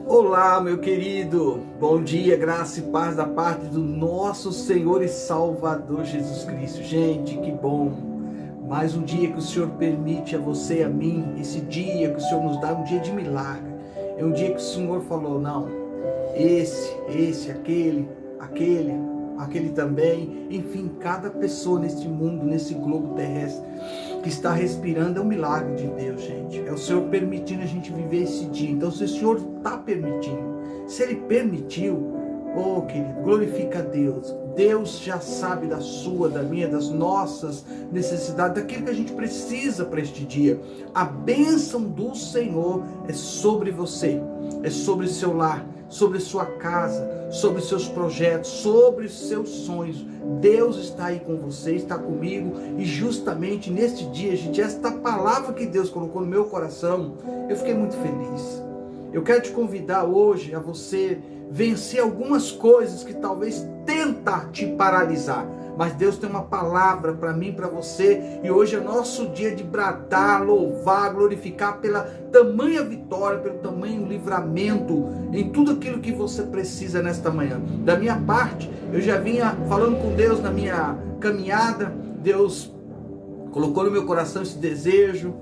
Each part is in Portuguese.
Olá, meu querido, bom dia, graça e paz da parte do nosso Senhor e Salvador Jesus Cristo. Gente, que bom, mais um dia que o Senhor permite a você e a mim, esse dia que o Senhor nos dá, um dia de milagre, é um dia que o Senhor falou, não, aquele também, enfim, cada pessoa neste mundo, nesse globo terrestre, que está respirando é um milagre de Deus, gente. É o Senhor permitindo a gente viver esse dia. Então, se o Senhor está permitindo, se Ele permitiu, oh querido, glorifica a Deus. Deus já sabe da sua, da minha, das nossas necessidades, daquilo que a gente precisa para este dia. A bênção do Senhor é sobre você, é sobre o seu lar, sobre sua casa, sobre seus projetos, sobre seus sonhos. Deus está aí com você, está comigo, e justamente neste dia, gente, esta palavra que Deus colocou no meu coração, eu fiquei muito feliz. Eu quero te convidar hoje a você vencer algumas coisas que talvez tenta te paralisar, mas Deus tem uma palavra para mim, para você, e hoje é nosso dia de bradar, louvar, glorificar pela tamanha vitória, pelo tamanho livramento, em tudo aquilo que você precisa nesta manhã. Da minha parte, eu já vinha falando com Deus na minha caminhada, Deus colocou no meu coração esse desejo,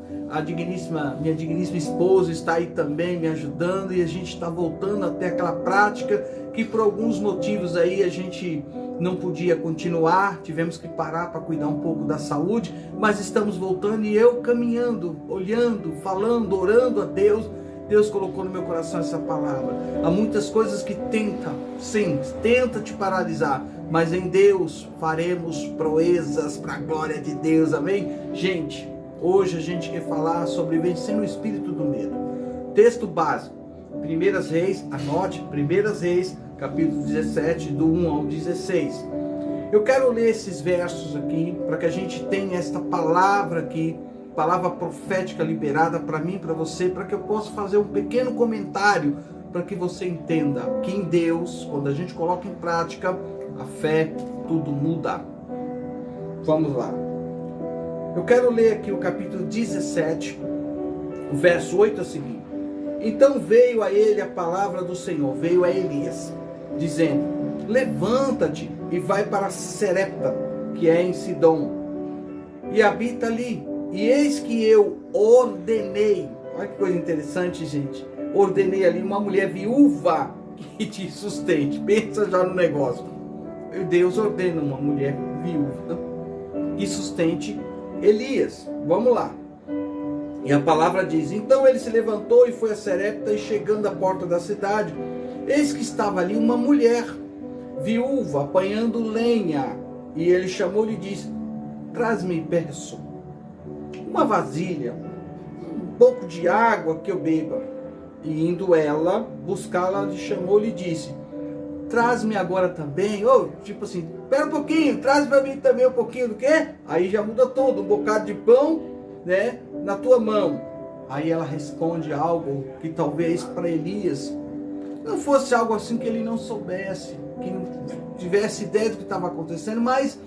minha digníssima esposa está aí também me ajudando, e a gente está voltando até aquela prática que por alguns motivos aí a gente não podia continuar, tivemos que parar para cuidar um pouco da saúde, mas estamos voltando, e eu caminhando, olhando, falando, orando a Deus. Deus colocou no meu coração essa palavra. Há muitas coisas que tenta te paralisar, mas em Deus faremos proezas para a glória de Deus, amém? Gente, hoje a gente quer falar sobre vencendo o espírito do medo. Texto básico, 1 Reis, anote, 1 Reis, capítulo 17, do 1 ao 16. Eu quero ler esses versos aqui, para que a gente tenha esta palavra aqui, palavra profética liberada para mim, para você, para que eu possa fazer um pequeno comentário, para que você entenda que em Deus, quando a gente coloca em prática a fé, tudo muda. Vamos lá. Eu quero ler aqui o capítulo 17, o verso 8 a seguir. Então veio a ele a palavra do Senhor, veio a Elias, dizendo: levanta-te e vai para Serepta, que é em Sidom, e habita ali. E eis que eu ordenei, olha que coisa interessante, gente, ordenei ali uma mulher viúva que te sustente. Pensa já no negócio. Deus ordena uma mulher viúva que sustente Elias. Vamos lá. E a palavra diz: então ele se levantou e foi a Serepta, e chegando à porta da cidade, eis que estava ali uma mulher viúva apanhando lenha. E ele chamou-lhe e disse: traz-me, peço, uma vasilha, um pouco de água que eu beba. E indo ela buscá-la, lhe chamou-lhe e disse: traz-me agora também, tipo assim, espera um pouquinho, traz para mim também um pouquinho do quê? Aí já muda tudo, um bocado de pão, né, na tua mão. Aí ela responde algo que talvez para Elias não fosse algo assim que ele não soubesse, que não tivesse ideia do que estava acontecendo, mas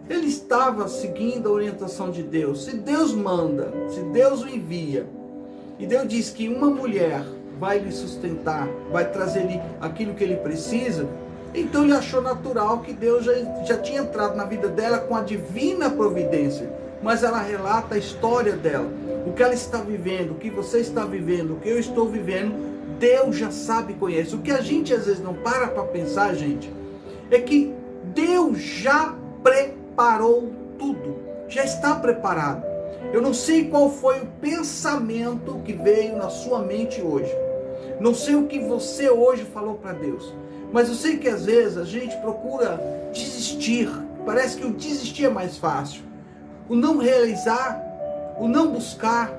ele estava seguindo a orientação de Deus. Se Deus manda, se Deus o envia, e Deus diz que uma mulher vai lhe sustentar, vai trazer-lhe aquilo que ele precisa, então ele achou natural que Deus já tinha entrado na vida dela com a divina providência. Mas ela relata a história dela, o que ela está vivendo, o que você está vivendo, o que eu estou vivendo, Deus já sabe e conhece. O que a gente às vezes não para pensar, gente, é que Deus já preparou tudo, já está preparado. Eu não sei qual foi o pensamento que veio na sua mente hoje, não sei o que você hoje falou para Deus, mas eu sei que às vezes a gente procura desistir, parece que o desistir é mais fácil, o não realizar, o não buscar,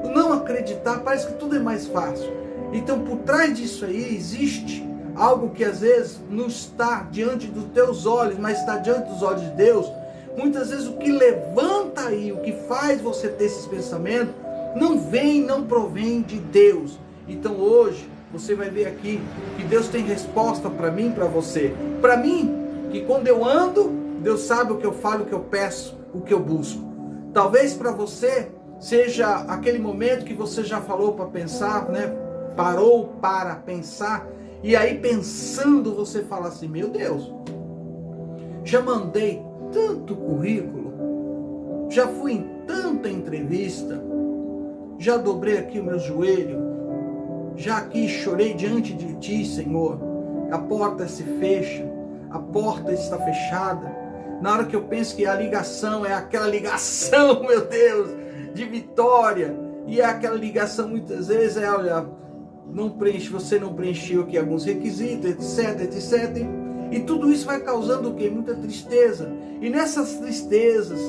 o não acreditar, parece que tudo é mais fácil. Então por trás disso aí existe algo que às vezes não está diante dos teus olhos, mas está diante dos olhos de Deus. Muitas vezes o que levanta aí, o que faz você ter esses pensamentos, não provém de Deus. Então hoje você vai ver aqui que Deus tem resposta para mim, para você. Para mim, que quando eu ando, Deus sabe o que eu falo, o que eu peço, o que eu busco. Talvez para você seja aquele momento que você já falou para pensar, né? parou para pensar, e aí pensando você fala assim, meu Deus, já mandei tanto currículo, já fui em tanta entrevista, já dobrei aqui o meu joelho, já aqui chorei diante de ti, Senhor, a porta se fecha, a porta está fechada. Na hora que eu penso que a ligação é aquela ligação, meu Deus, de vitória, e é aquela ligação muitas vezes é, olha, você não preencheu aqui alguns requisitos, etc, etc, e tudo isso vai causando o quê? Muita tristeza. E nessas tristezas,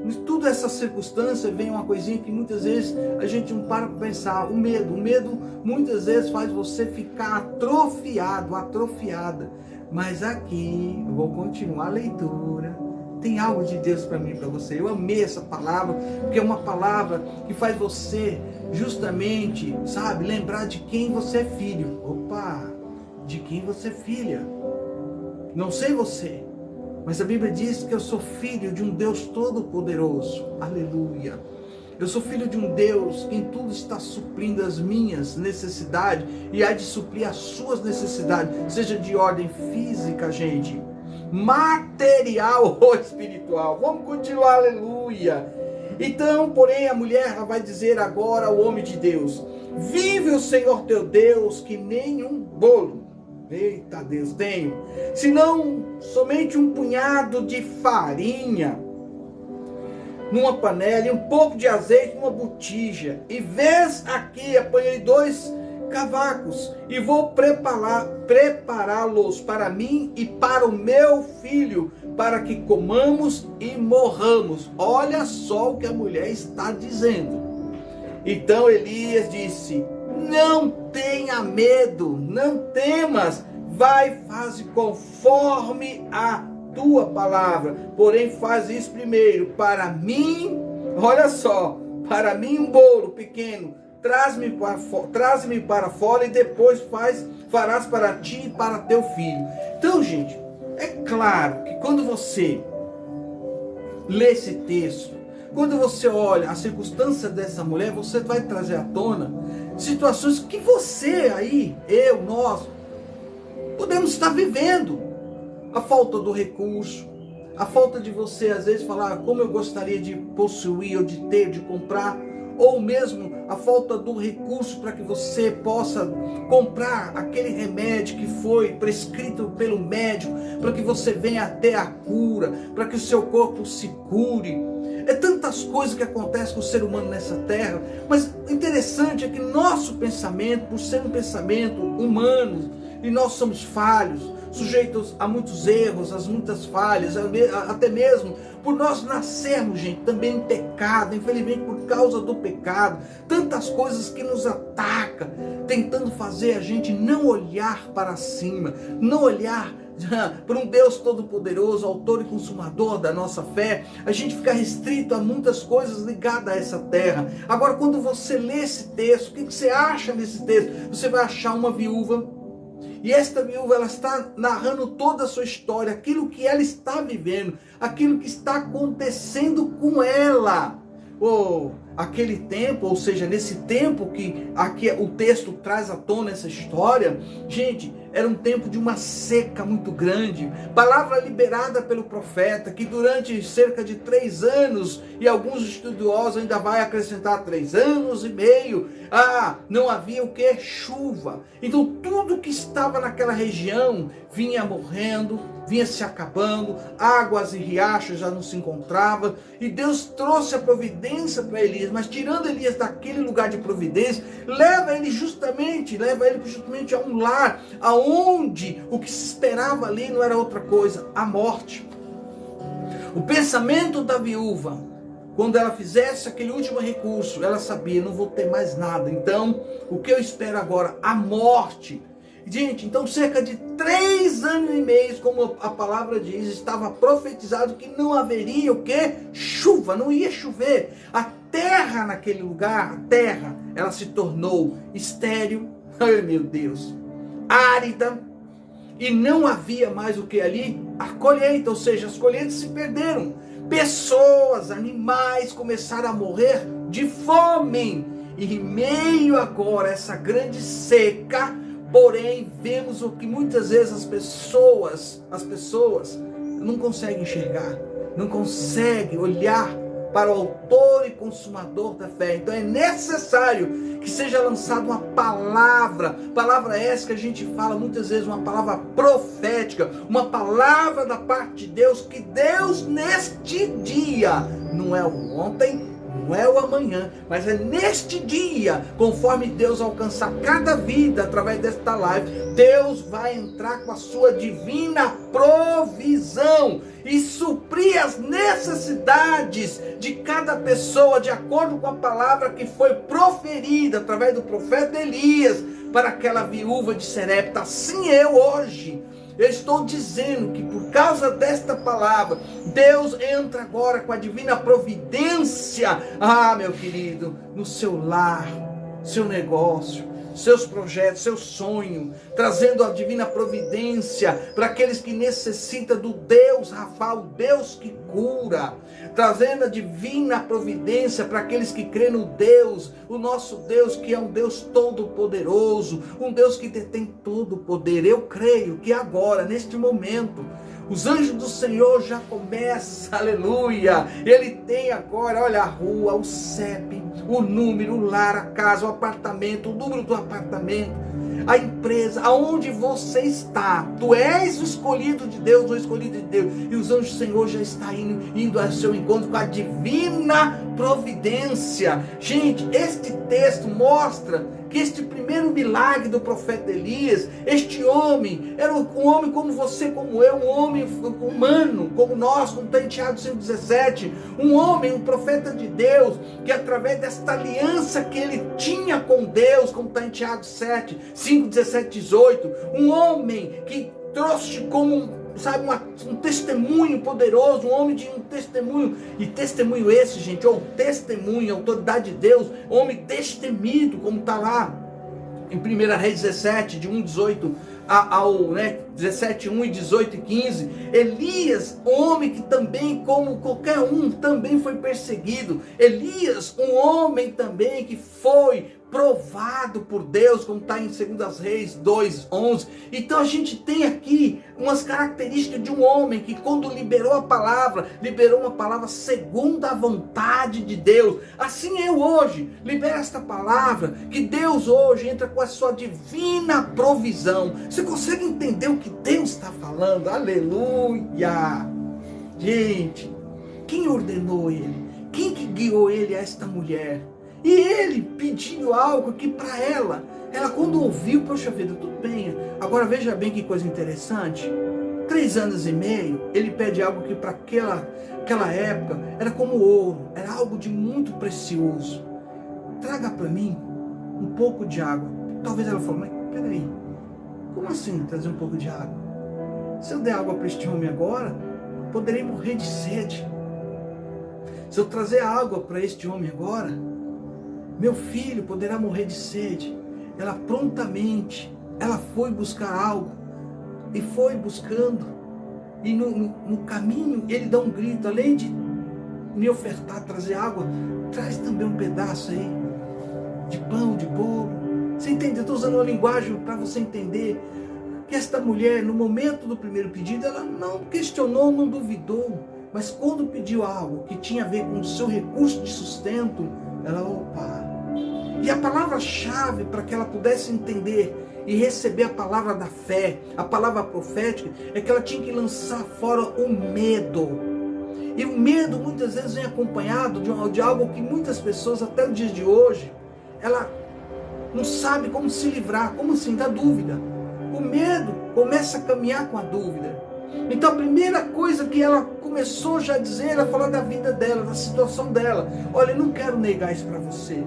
em toda essa circunstância, vem uma coisinha que muitas vezes a gente não para para pensar, o medo. O medo muitas vezes faz você ficar atrofiado, atrofiada. Mas aqui, eu vou continuar a leitura. Tem algo de Deus para mim e para você. Eu amei essa palavra, porque é uma palavra que faz você justamente, sabe, lembrar de quem você é filho. Opa, de quem você é filha. Não sei você, mas a Bíblia diz que eu sou filho de um Deus todo-poderoso. Aleluia. Eu sou filho de um Deus que em tudo está suprindo as minhas necessidades e há de suprir as suas necessidades, seja de ordem física, gente, material ou espiritual. Vamos continuar, aleluia. Então, porém, a mulher vai dizer agora ao homem de Deus, vive o Senhor teu Deus que nem um bolo, eita Deus, tenho, senão somente um punhado de farinha numa panela e um pouco de azeite numa botija. E vês aqui, apanhei 2 cavacos e vou prepará-los para mim e para o meu filho, para que comamos e morramos. Olha só o que a mulher está dizendo. Então Elias disse, não tenha medo, não temas, vai, faze conforme a tua palavra, porém faz isso primeiro, para mim, olha só, para mim um bolo pequeno, traz-me para fora e depois farás para ti e para teu filho. Então, gente, é claro que quando você lê esse texto, quando você olha a circunstância dessa mulher, você vai trazer à tona situações que você aí, nós, podemos estar vivendo. A falta do recurso, a falta de você às vezes falar como eu gostaria de possuir ou de ter, de comprar, ou mesmo a falta do recurso para que você possa comprar aquele remédio que foi prescrito pelo médico, para que você venha até a cura, para que o seu corpo se cure. É tantas coisas que acontecem com o ser humano nessa terra, mas o interessante é que nosso pensamento, por ser um pensamento humano, e nós somos falhos, sujeitos a muitos erros, a muitas falhas, até mesmo por nós nascermos, gente, também em pecado, infelizmente por causa do pecado, tantas coisas que nos atacam, tentando fazer a gente não olhar para cima, não olhar para um Deus todo-poderoso, autor e consumador da nossa fé. A gente fica restrito a muitas coisas ligadas a essa terra. Agora, quando você lê esse texto, o que você acha nesse texto? Você vai achar uma viúva. E esta viúva, ela está narrando toda a sua história, aquilo que ela está vivendo, aquilo que está acontecendo com ela. Aquele tempo, ou seja, nesse tempo que aqui o texto traz à tona essa história, gente, era um tempo de uma seca muito grande, palavra liberada pelo profeta, que durante cerca de 3 anos, e alguns estudiosos ainda vai acrescentar 3 anos e meio, não havia o que? Chuva. Então tudo que estava naquela região vinha morrendo, vinha se acabando, águas e riachos já não se encontravam, e Deus trouxe a providência para Elias, mas tirando Elias daquele lugar de providência, leva ele justamente a um lar, aonde o que se esperava ali não era outra coisa, a morte. O pensamento da viúva, quando ela fizesse aquele último recurso, ela sabia, não vou ter mais nada, então o que eu espero agora? A morte. Gente, então cerca de 3 anos e meio, como a palavra diz, estava profetizado que não haveria o que? Chuva, não ia chover. A terra naquele lugar, ela se tornou estéril, ai meu Deus, árida, e não havia mais o que ali? A colheita, ou seja, as colheitas se perderam. Pessoas, animais começaram a morrer de fome. E em meio agora a essa grande seca, porém, vemos o que muitas vezes as pessoas não conseguem enxergar, não conseguem olhar para o autor e consumador da fé. Então é necessário que seja lançada uma palavra essa que a gente fala muitas vezes, uma palavra profética, uma palavra da parte de Deus, que Deus neste dia, não é o ontem, não é o amanhã, mas é neste dia, conforme Deus alcançar cada vida através desta live, Deus vai entrar com a sua divina provisão e suprir as necessidades de cada pessoa, de acordo com a palavra que foi proferida através do profeta Elias para aquela viúva de Serepta. Assim eu estou dizendo que por causa desta palavra, Deus entra agora com a divina providência, meu querido, no seu lar, seu negócio, seus projetos, seu sonho, trazendo a divina providência para aqueles que necessitam do Deus Rafa, o Deus que cura, trazendo a divina providência para aqueles que creem no Deus, o nosso Deus, que é um Deus todo-poderoso, um Deus que detém todo o poder. Eu creio que agora, neste momento, os anjos do Senhor já começam, aleluia. Ele tem agora, olha, a rua, o CEP, o número, o lar, a casa, o apartamento, o número do apartamento, a empresa, aonde você está. Tu és o escolhido de Deus, o escolhido de Deus. E os anjos do Senhor já estão indo ao seu encontro com a divina providência. Gente, este texto mostra que este primeiro milagre do profeta Elias, este homem, era um homem como você, como eu, um homem humano, como nós, como está em Tiago 5,17, um homem, um profeta de Deus, que através desta aliança que ele tinha com Deus, como está em Tiago 7, 5, 17, 18, um homem que trouxe como um testemunho poderoso, um homem de um testemunho, e testemunho esse, gente, ou testemunho, autoridade de Deus, homem destemido, como está lá em 1 Reis 17, de 1, 18 17, 1 e 18 e 15, Elias, homem que também, como qualquer um, também foi perseguido. Elias, um homem também que foi provado por Deus, como está em 2 Reis 2, 11. Então a gente tem aqui umas características de um homem que, quando liberou uma palavra segundo a vontade de Deus. Assim eu hoje libero esta palavra, que Deus hoje entra com a sua divina provisão. Você consegue entender o que Deus está falando? Aleluia! Gente, quem ordenou ele? Quem que guiou ele a esta mulher? E ele pediu algo que para ela quando ouviu, poxa vida, tudo bem. Agora veja bem que coisa interessante. 3 anos e meio, ele pede algo que para aquela época era como ouro, era algo de muito precioso. Traga para mim um pouco de água. Talvez ela falou, mas peraí, como assim trazer um pouco de água? Se eu der água para este homem agora, poderei morrer de sede. Se eu trazer água para este homem agora, meu filho poderá morrer de sede. Ela prontamente, ela foi buscar algo, e foi buscando, e no caminho ele dá um grito, além de me ofertar, trazer água, traz também um pedaço aí, de pão, de bolo. Você entende? Eu estou usando uma linguagem para você entender, que esta mulher, no momento do primeiro pedido, ela não questionou, não duvidou, mas quando pediu algo que tinha a ver com o seu recurso de sustento, ela, e a palavra-chave para que ela pudesse entender e receber a palavra da fé, a palavra profética, é que ela tinha que lançar fora o medo. E o medo muitas vezes vem acompanhado de algo que muitas pessoas, até os dias de hoje, ela não sabe como se livrar, como assim, da dúvida. O medo começa a caminhar com a dúvida. Então a primeira coisa que ela começou já a dizer, ela falou da vida dela, da situação dela. Olha, eu não quero negar isso para você.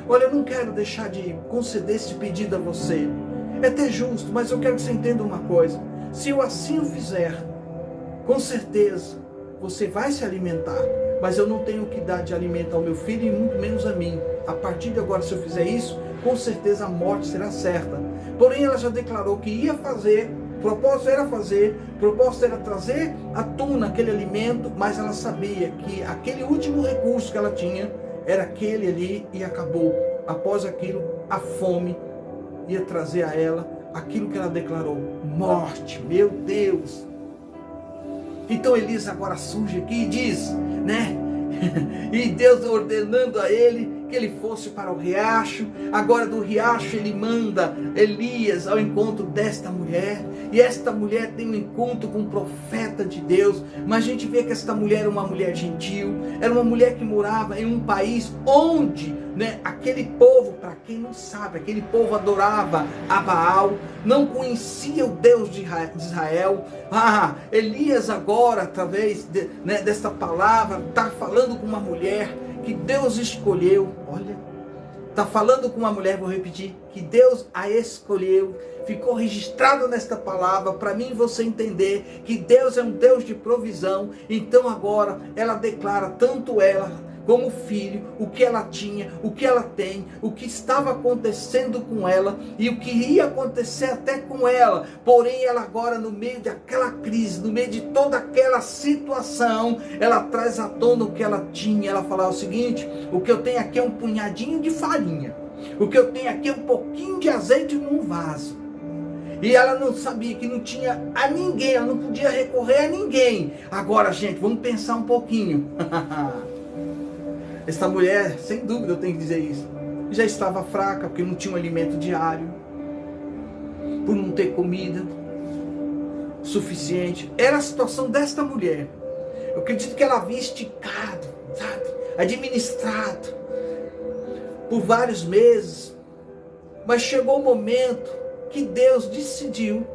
Olha, eu não quero deixar de conceder esse pedido a você. É até justo, mas eu quero que você entenda uma coisa. Se eu assim o fizer, com certeza você vai se alimentar. Mas eu não tenho que dar de alimento ao meu filho e muito menos a mim. A partir de agora, se eu fizer isso, com certeza a morte será certa. Porém, ela já declarou que ia fazer. O propósito era trazer à tona aquele alimento, mas ela sabia que aquele último recurso que ela tinha era aquele ali e acabou. após aquilo, a fome ia trazer a ela aquilo que ela declarou: morte. Meu Deus! Então Elias agora surge aqui e diz, né? E Deus ordenando a ele que ele fosse para o riacho. Agora do riacho ele manda Elias ao encontro desta mulher. E esta mulher tem um encontro com o profeta de Deus. Mas a gente vê que esta mulher era uma mulher gentil. Era uma mulher que morava em um país onde, né, aquele povo, para quem não sabe, aquele povo adorava a Baal. Não conhecia o Deus de Israel. Elias agora, através desta palavra, está falando com uma mulher que Deus escolheu. Olha, está falando com uma mulher, vou repetir, que Deus a escolheu. Ficou registrado nesta palavra para mim e você entender que Deus é um Deus de provisão. Então agora ela declara, tanto ela como o filho, o que ela tinha, o que ela tem, o que estava acontecendo com ela e o que ia acontecer até com ela. Porém, ela agora, no meio daquela crise, no meio de toda aquela situação, ela traz à tona o que ela tinha. Ela fala o seguinte: o que eu tenho aqui é um punhadinho de farinha, o que eu tenho aqui é um pouquinho de azeite num vaso. E ela não sabia que não tinha a ninguém, ela não podia recorrer a ninguém. Agora, gente, vamos pensar um pouquinho. Esta mulher, sem dúvida eu tenho que dizer isso, já estava fraca, porque não tinha um alimento diário, por não ter comida suficiente. Era a situação desta mulher. Eu acredito que ela havia esticado, sabe, administrado por vários meses, mas chegou o momento que Deus decidiu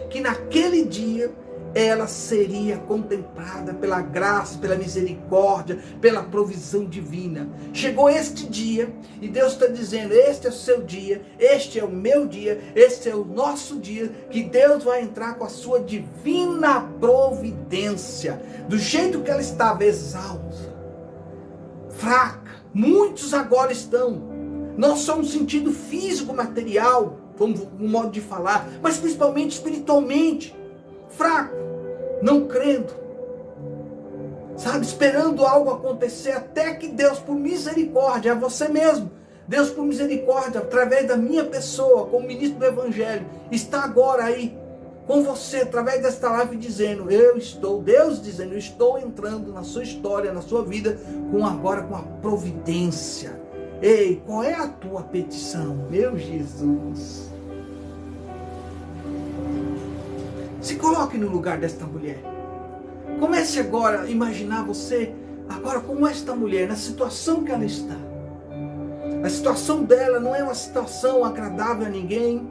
que naquele dia ela seria contemplada pela graça, pela misericórdia, pela provisão divina. Chegou este dia e Deus está dizendo: este é o seu dia, este é o meu dia, este é o nosso dia, que Deus vai entrar com a sua divina providência. Do jeito que ela estava, exausta, fraca, muitos agora estão, não só no sentido físico, material, como um modo de falar, mas principalmente espiritualmente, fraco, não crendo, sabe, esperando algo acontecer, até que Deus, por misericórdia, é você mesmo, Deus por misericórdia, através da minha pessoa, como ministro do Evangelho, está agora aí com você, através desta live, dizendo: Deus dizendo, eu estou entrando na sua história, na sua vida, agora com a providência. Ei, qual é a tua petição? Meu Jesus. Se coloque no lugar desta mulher. Comece agora a imaginar você, agora como esta mulher, na situação que ela está. A situação dela não é uma situação agradável a ninguém.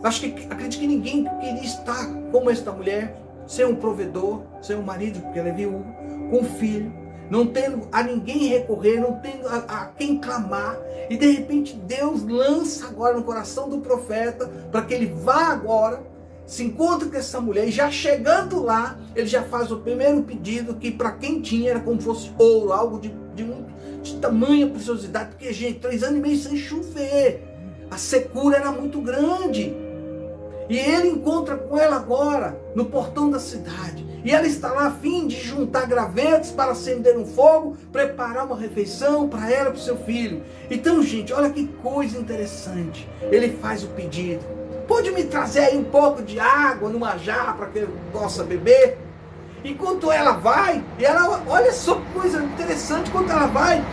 Acredito que ninguém queria estar como esta mulher, sem um provedor, sem um marido, porque ela é viúva, com um filho, não tendo a ninguém recorrer, não tendo a quem clamar. E de repente Deus lança agora no coração do profeta, para que ele vá agora, se encontra com essa mulher, e já chegando lá, ele já faz o primeiro pedido, que para quem tinha era como se fosse ouro, algo de tamanha preciosidade, porque, gente, 3 anos e meio sem chover, a secura era muito grande, e ele encontra com ela agora, no portão da cidade, e ela está lá a fim de juntar gravetos para acender um fogo, preparar uma refeição para ela e para o seu filho. Então, gente, olha que coisa interessante, ele faz o pedido: pode me trazer aí um pouco de água numa jarra para que eu possa beber? Enquanto ela vai, e ela, olha só que coisa interessante, enquanto ela vai,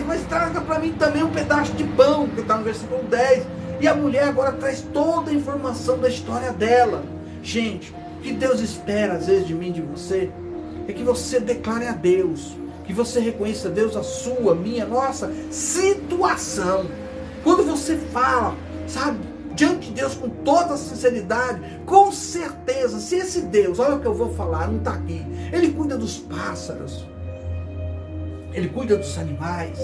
mas traga para mim também um pedaço de pão, que está no versículo 10. E a mulher agora traz toda a informação da história dela. Gente, o que Deus espera às vezes de mim, de você, é que você declare a Deus, que você reconheça a Deus a sua, minha, nossa situação. Quando você fala, sabe, diante de Deus com toda a sinceridade, com certeza, se esse Deus, olha o que eu vou falar, não está aqui, Ele cuida dos pássaros, Ele cuida dos animais,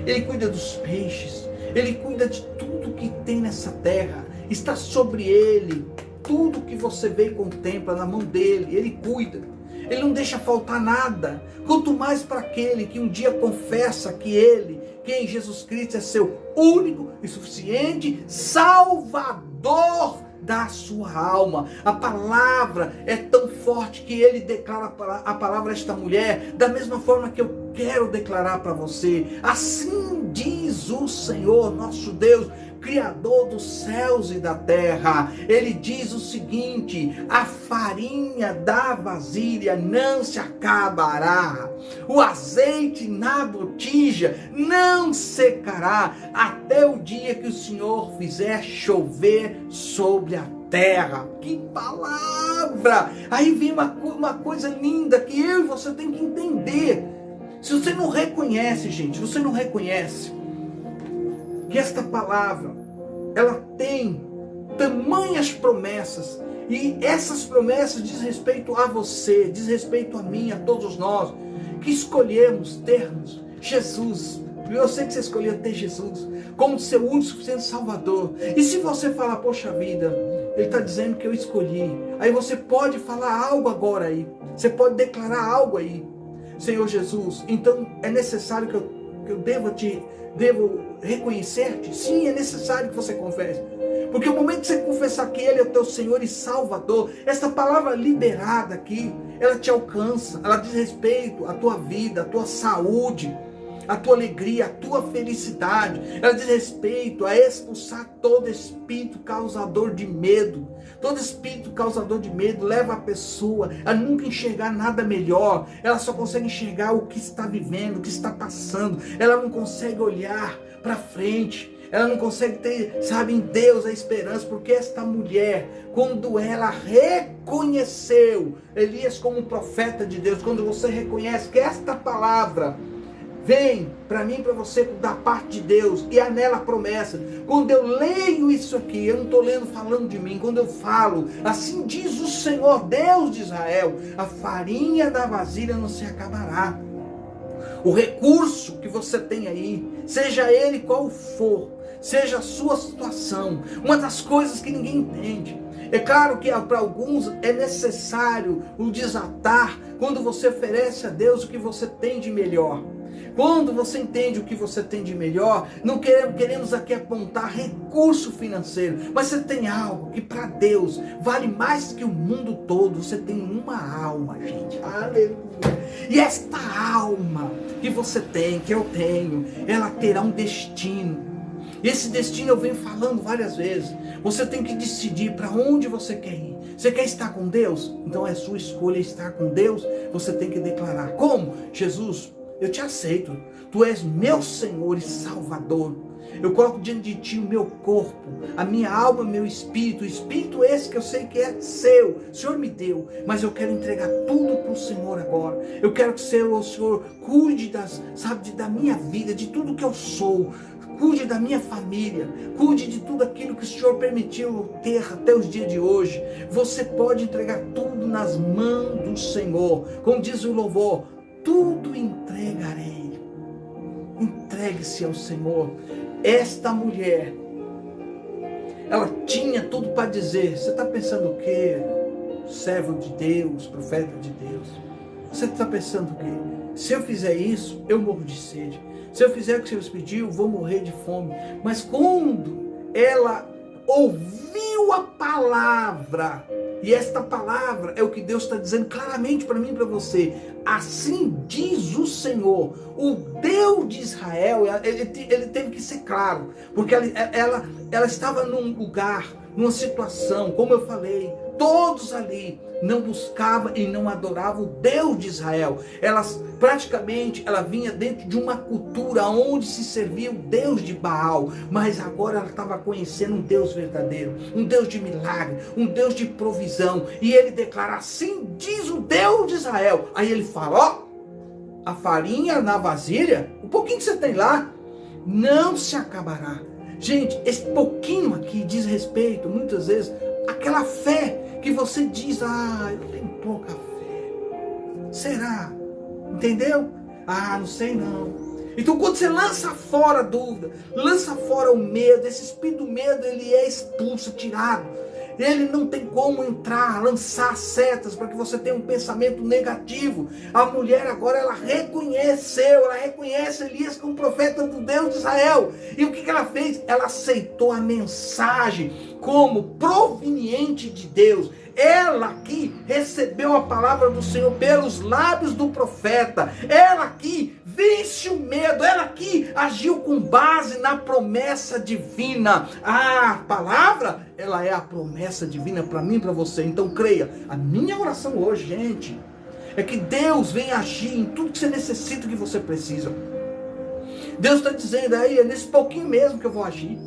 Ele cuida dos peixes, Ele cuida de tudo que tem nessa terra, está sobre Ele, tudo que você vê e contempla na mão dEle, Ele cuida, Ele não deixa faltar nada. Quanto mais para aquele que um dia confessa que Ele, quem Jesus Cristo, é seu único e suficiente Salvador da sua alma. A palavra é tão forte que ele declara a palavra a esta mulher, da mesma forma que eu quero declarar para você. Assim diz diz o Senhor nosso Deus, Criador dos céus e da terra. Ele diz o seguinte: a farinha da vasilha não se acabará, o azeite na botija não secará, até o dia que o Senhor fizer chover sobre a terra. Que palavra! Aí vem uma coisa linda que eu e você tem que entender. Se você não reconhece, gente, você não reconhece que esta palavra, ela tem tamanhas promessas, e essas promessas diz respeito a você, diz respeito a mim, a todos nós, que escolhemos termos Jesus. Eu sei que você escolheu ter Jesus como seu único suficiente Salvador. E se você falar, poxa vida, Ele está dizendo que eu escolhi, aí você pode falar algo agora aí, você pode declarar algo aí: Senhor Jesus, então é necessário que eu devo reconhecer-te? Sim, é necessário que você confesse. Porque o momento que você confessar que Ele é o teu Senhor e Salvador, essa palavra liberada aqui, ela te alcança, ela diz respeito à tua vida, à tua saúde, à tua alegria, à tua felicidade. Ela diz respeito a expulsar todo espírito causador de medo. Todo espírito causador de medo leva a pessoa a nunca enxergar nada melhor. Ela só consegue enxergar o que está vivendo, o que está passando. Ela não consegue olhar para frente. Ela não consegue ter, sabe, em Deus a esperança. Porque esta mulher, quando ela reconheceu Elias como um profeta de Deus, quando você reconhece que esta palavra vem para mim, para você, da parte de Deus, e há nela a promessa. Quando eu leio isso aqui, eu não estou lendo falando de mim. Quando eu falo, assim diz o Senhor, Deus de Israel, a farinha da vasilha não se acabará. O recurso que você tem aí, seja ele qual for, seja a sua situação, uma das coisas que ninguém entende. É claro que para alguns é necessário o desatar quando você oferece a Deus o que você tem de melhor. Quando você entende o que você tem de melhor, não queremos aqui apontar recurso financeiro, mas você tem algo que para Deus vale mais que o mundo todo. Você tem uma alma, gente. Aleluia. E esta alma que você tem, que eu tenho, ela terá um destino. Esse destino eu venho falando várias vezes. Você tem que decidir para onde você quer ir. Você quer estar com Deus? Então é sua escolha estar com Deus. Você tem que declarar: como? Jesus, eu te aceito. Tu és meu Senhor e Salvador. Eu coloco diante de ti o meu corpo, a minha alma, o meu espírito. O espírito esse que eu sei que é seu. O Senhor me deu, mas eu quero entregar tudo para o Senhor agora. Eu quero que o Senhor cuide da minha vida, de tudo que eu sou. Cuide da minha família, cuide de tudo aquilo que o Senhor permitiu ter até os dias de hoje. Você pode entregar tudo nas mãos do Senhor. Como diz o louvor, tudo entregarei. Entregue-se ao Senhor. Esta mulher, ela tinha tudo para dizer. Você está pensando o quê? Servo de Deus, profeta de Deus. Você está pensando o quê? Se eu fizer isso, eu morro de sede. Se eu fizer o que Deus pediu, vou morrer de fome. Mas quando ela ouviu a palavra, e esta palavra é o que Deus está dizendo claramente para mim e para você: assim diz o Senhor, o Deus de Israel. Ele teve que ser claro, porque ela estava num lugar, numa situação, como eu falei, todos ali não buscavam e não adoravam o Deus de Israel. Ela vinha dentro de uma cultura onde se servia o Deus de Baal, mas agora ela estava conhecendo um Deus verdadeiro, um Deus de milagre, um Deus de provisão. E ele declara: assim diz o Deus de Israel. Aí ele fala: ó, a farinha na vasilha, o pouquinho que você tem lá, não se acabará. Gente, esse pouquinho aqui diz respeito, muitas vezes, àquela fé que você diz: ah, eu tenho pouca fé. Será? Entendeu? Ah, não sei não. Então quando você lança fora a dúvida, lança fora o medo, esse espírito do medo, ele é expulso, tirado. Ele não tem como entrar, lançar setas para que você tenha um pensamento negativo. A mulher agora, ela reconhece Elias como profeta do Deus de Israel. E o que ela fez? Ela aceitou a mensagem como proveniente de Deus. ela aqui recebeu a palavra do Senhor pelos lábios do profeta, ela aqui vence o medo, ela aqui agiu com base na promessa divina. A palavra, ela é a promessa divina para mim e para você, então creia. A minha oração hoje, gente, é que Deus venha agir em tudo que você necessita, que você precisa. Deus está dizendo aí, é nesse pouquinho mesmo que eu vou agir.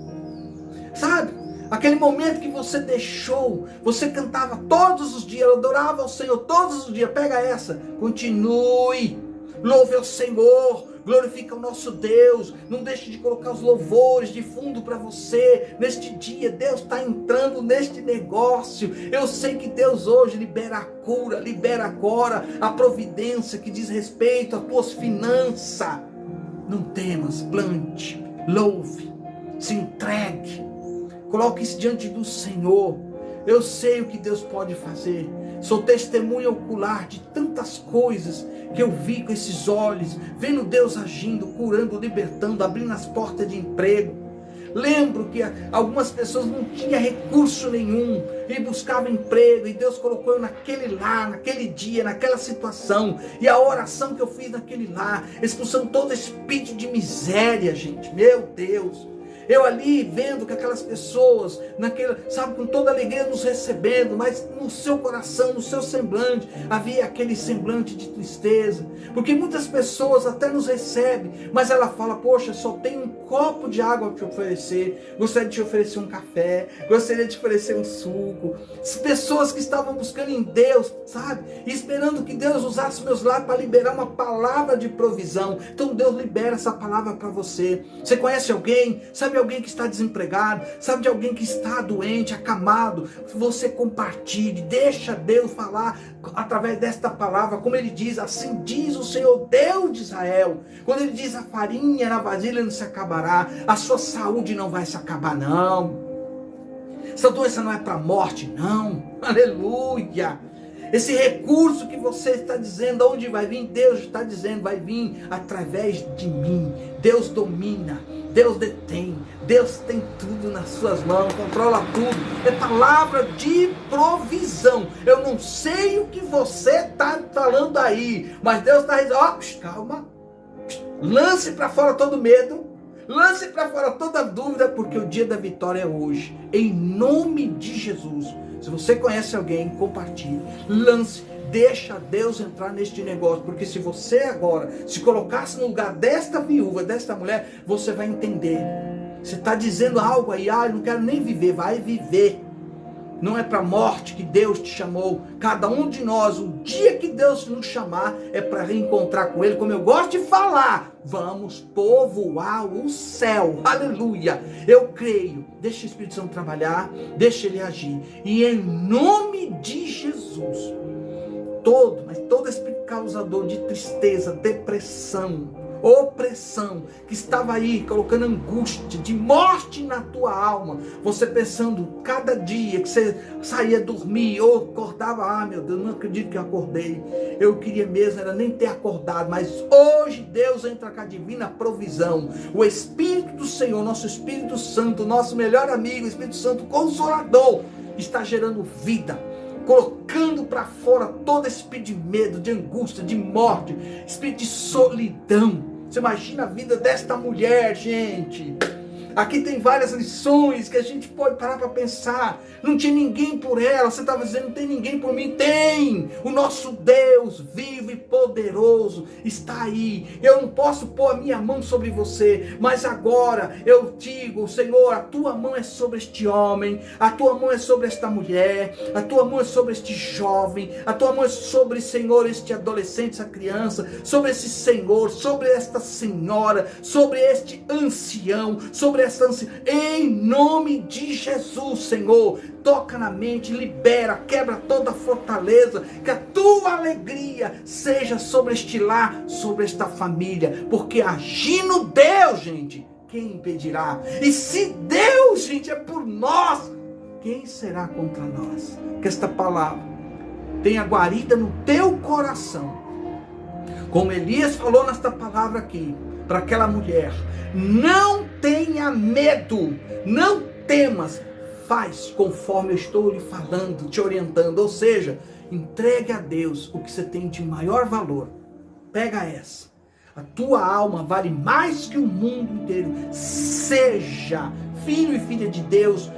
Sabe? Aquele momento que você deixou, você cantava todos os dias, adorava ao Senhor todos os dias. Pega essa, continue, louve ao Senhor, glorifica o nosso Deus. Não deixe de colocar os louvores de fundo para você. Neste dia, Deus está entrando neste negócio. Eu sei que Deus hoje libera a cura, libera agora a providência que diz respeito às tuas finanças. Não temas, plante, louve, se entregue. Coloque isso diante do Senhor. Eu sei o que Deus pode fazer. Sou testemunha ocular de tantas coisas que eu vi com esses olhos, vendo Deus agindo, curando, libertando, abrindo as portas de emprego. Lembro que algumas pessoas não tinham recurso nenhum e buscavam emprego, e Deus colocou eu naquele lar, naquele dia, naquela situação. E a oração que eu fiz naquele lar, expulsando todo espírito de miséria, gente, meu Deus. Eu ali vendo que aquelas pessoas, sabe, com toda alegria nos recebendo, mas no seu coração, no seu semblante, havia aquele semblante de tristeza. Porque muitas pessoas até nos recebem, mas ela fala, poxa, só tem um copo de água para te oferecer, gostaria de te oferecer um café, gostaria de te oferecer um suco. Pessoas que estavam buscando em Deus, sabe, e esperando que Deus usasse meus lábios para liberar uma palavra de provisão. Então Deus libera essa palavra para você. Você conhece alguém? Sabe alguém que está desempregado? Sabe de alguém que está doente, acamado? Você compartilhe, deixa Deus falar através desta palavra, como ele diz, assim diz o Senhor Deus de Israel. Quando ele diz, a farinha na vasilha não se acabará, a sua saúde não vai se acabar não. Essa doença não é para a morte não, aleluia. Esse recurso que você está dizendo, onde vai vir? Deus está dizendo, vai vir através de mim. Deus domina, Deus detém, Deus tem tudo nas suas mãos, controla tudo. É palavra de provisão. Eu não sei o que você está falando aí, mas Deus está dizendo, ó, calma, lance para fora todo medo, lance para fora toda dúvida, porque o dia da vitória é hoje, em nome de Jesus. Se você conhece alguém, compartilhe, lance, deixa Deus entrar neste negócio, porque se você agora se colocasse no lugar desta viúva, desta mulher, você vai entender. Você está dizendo algo aí, eu não quero nem viver, vai viver. Não é para a morte que Deus te chamou. Cada um de nós, o dia que Deus nos chamar, é para reencontrar com Ele. Como eu gosto de falar, vamos povoar o céu. Aleluia. Eu creio. Deixa o Espírito Santo trabalhar. Deixa Ele agir. E em nome de Jesus, todo espírito causador de tristeza, depressão, opressão, que estava aí colocando angústia, de morte na tua alma, você pensando cada dia que você saía dormir ou acordava, meu Deus, não acredito que eu acordei, eu queria mesmo era nem ter acordado, mas hoje Deus entra com a divina provisão. O Espírito do Senhor, nosso Espírito Santo, nosso melhor amigo, o Espírito Santo Consolador, está gerando vida, colocando para fora todo espírito de medo, de angústia, de morte, espírito de solidão. Você imagina a vida desta mulher, gente. Aqui tem várias lições que a gente pode parar para pensar. Não tinha ninguém por ela. Você estava dizendo, não tem ninguém por mim. Tem! O nosso Deus vivo e poderoso está aí. Eu não posso pôr a minha mão sobre você, mas agora eu digo, Senhor, a tua mão é sobre este homem, a tua mão é sobre esta mulher, a tua mão é sobre este jovem, a tua mão é sobre, Senhor, este adolescente, essa criança, sobre esse senhor, sobre esta senhora, sobre este ancião, sobre essa anciã, em nome de Jesus, Senhor, toca na mente, libera, quebra toda fortaleza, que a tua alegria seja sobre este lar, sobre esta família, porque agindo Deus, gente, quem impedirá? E se Deus, gente, é por nós, quem será contra nós? Que esta palavra tenha guarida no teu coração, como Elias falou nesta palavra aqui, para aquela mulher, não tenha medo, não temas, faz conforme eu estou lhe falando, te orientando. Ou seja, entregue a Deus o que você tem de maior valor. Pega essa. A tua alma vale mais que o mundo inteiro. Seja filho e filha de Deus,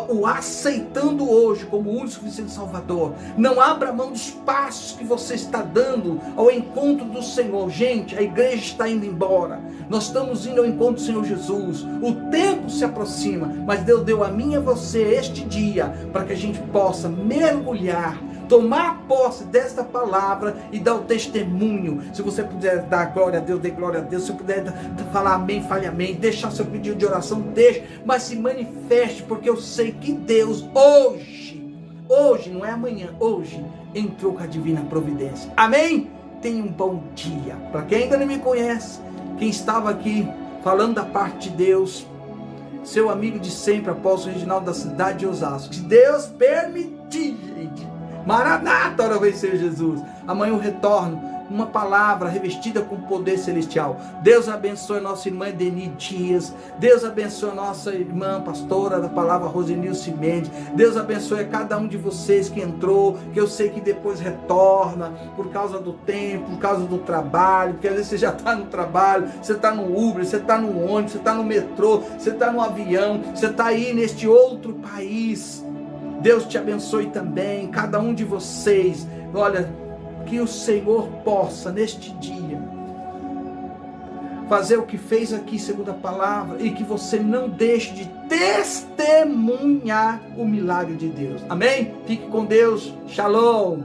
o aceitando hoje como o único e suficiente Salvador. Não abra mão dos passos que você está dando ao encontro do Senhor. Gente, a igreja está indo embora. Nós estamos indo ao encontro do Senhor Jesus. O tempo se aproxima, mas Deus deu a mim e a você este dia para que a gente possa mergulhar, tomar posse desta palavra e dar o testemunho. Se você puder dar glória a Deus, dê glória a Deus. Se puder falar amém, fale amém. Deixar seu pedido de oração, deixe. Mas se manifeste, porque eu sei que Deus hoje, não é amanhã, hoje, entrou com a divina providência. Amém? Tenha um bom dia. Para quem ainda não me conhece, quem estava aqui falando da parte de Deus, seu amigo de sempre, apóstolo Reginaldo da cidade de Osasco. Se Deus permitir, gente, Maranata, ora vem ser Jesus. Amanhã eu retorno, uma palavra revestida com poder celestial. Deus abençoe a nossa irmã Edeni Dias. Deus abençoe a nossa irmã pastora da palavra Rosenilce Mendes. Deus abençoe a cada um de vocês que entrou, que eu sei que depois retorna por causa do tempo, por causa do trabalho, porque às vezes você já está no trabalho, você está no Uber, você está no ônibus, você está no metrô, você está no avião, você está aí neste outro país. Deus te abençoe também, cada um de vocês. Olha, que o Senhor possa neste dia fazer o que fez aqui segundo a palavra, e que você não deixe de testemunhar o milagre de Deus. Amém? Fique com Deus. Shalom.